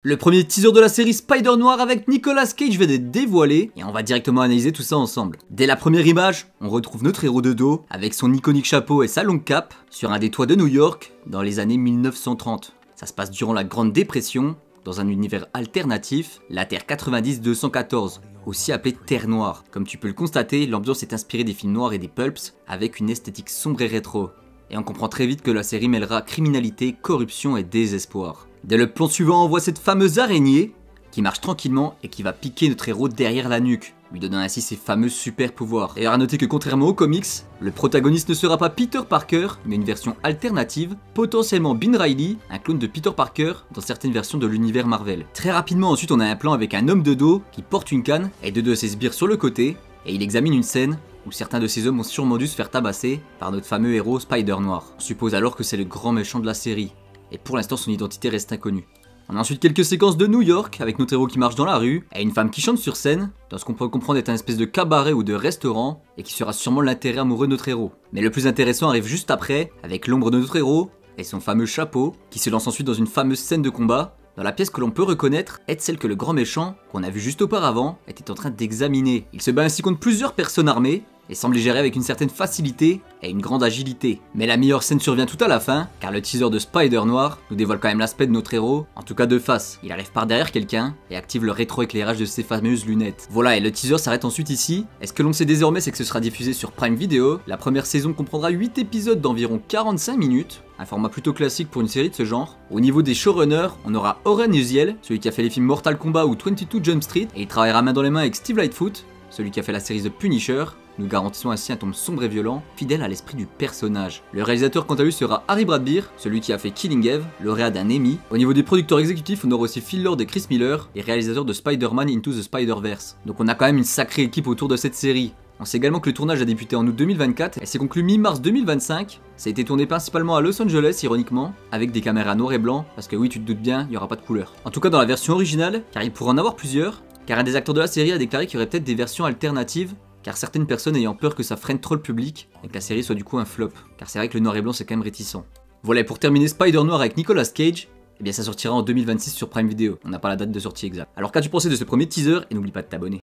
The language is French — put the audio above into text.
Le premier teaser de la série Spider Noir avec Nicolas Cage vient d'être dévoilé et on va directement analyser tout ça ensemble. Dès la première image, on retrouve notre héros de dos avec son iconique chapeau et sa longue cape sur un des toits de New York dans les années 1930. Ça se passe durant la Grande Dépression, dans un univers alternatif, la Terre 90-214, aussi appelée Terre Noire. Comme tu peux le constater, l'ambiance est inspirée des films noirs et des pulps avec une esthétique sombre et rétro. Et on comprend très vite que la série mêlera criminalité, corruption et désespoir. Dès le plan suivant, on voit cette fameuse araignée qui marche tranquillement et qui va piquer notre héros derrière la nuque, lui donnant ainsi ses fameux super pouvoirs. Et à noter que contrairement aux comics, le protagoniste ne sera pas Peter Parker, mais une version alternative, potentiellement Ben Reilly, un clone de Peter Parker dans certaines versions de l'univers Marvel. Très rapidement ensuite on a un plan avec un homme de dos qui porte une canne et deux de ses sbires sur le côté, et il examine une scène où certains de ces hommes ont sûrement dû se faire tabasser par notre fameux héros Spider Noir. On suppose alors que c'est le grand méchant de la série, et pour l'instant son identité reste inconnue. On a ensuite quelques séquences de New York avec notre héros qui marche dans la rue et une femme qui chante sur scène dans ce qu'on peut comprendre être un espèce de cabaret ou de restaurant et qui sera sûrement l'intérêt amoureux de notre héros. Mais le plus intéressant arrive juste après avec l'ombre de notre héros et son fameux chapeau qui se lance ensuite dans une fameuse scène de combat dans la pièce que l'on peut reconnaître être celle que le grand méchant qu'on a vu juste auparavant était en train d'examiner. Il se bat ainsi contre plusieurs personnes armées et semble les gérer avec une certaine facilité et une grande agilité. Mais la meilleure scène survient tout à la fin, car le teaser de Spider Noir nous dévoile quand même l'aspect de notre héros, en tout cas de face. Il arrive par derrière quelqu'un et active le rétroéclairage de ses fameuses lunettes. Voilà, et le teaser s'arrête ensuite ici. Et ce que l'on sait désormais, c'est que ce sera diffusé sur Prime Video. La première saison comprendra 8 épisodes d'environ 45 minutes. Un format plutôt classique pour une série de ce genre. Au niveau des showrunners, on aura Oren Uziel, celui qui a fait les films Mortal Kombat ou 22 Jump Street, et il travaillera main dans les mains avec Steve Lightfoot, celui qui a fait la série The Punisher. Nous garantissons ainsi un tome sombre et violent, fidèle à l'esprit du personnage. Le réalisateur quant à lui sera Harry Bradbeer, celui qui a fait Killing Eve, lauréat d'un Emmy. Au niveau des producteurs exécutifs, on aura aussi Phil Lord et Chris Miller, les réalisateurs de Spider-Man Into the Spider-Verse. Donc on a quand même une sacrée équipe autour de cette série. On sait également que le tournage a débuté en août 2024 et s'est conclu mi-mars 2025. Ça a été tourné principalement à Los Angeles, ironiquement, avec des caméras noir et blanc, parce que oui, tu te doutes bien, il n'y aura pas de couleur. En tout cas dans la version originale, car il pourrait en avoir plusieurs, car un des acteurs de la série a déclaré qu'il y aurait peut-être des versions alternatives, car certaines personnes ayant peur que ça freine trop le public et que la série soit du coup un flop, car c'est vrai que le noir et blanc c'est quand même réticent. Voilà, et pour terminer Spider Noir avec Nicolas Cage, eh bien ça sortira en 2026 sur Prime Video, on n'a pas la date de sortie exacte. Alors qu'as-tu pensé de ce premier teaser et n'oublie pas de t'abonner.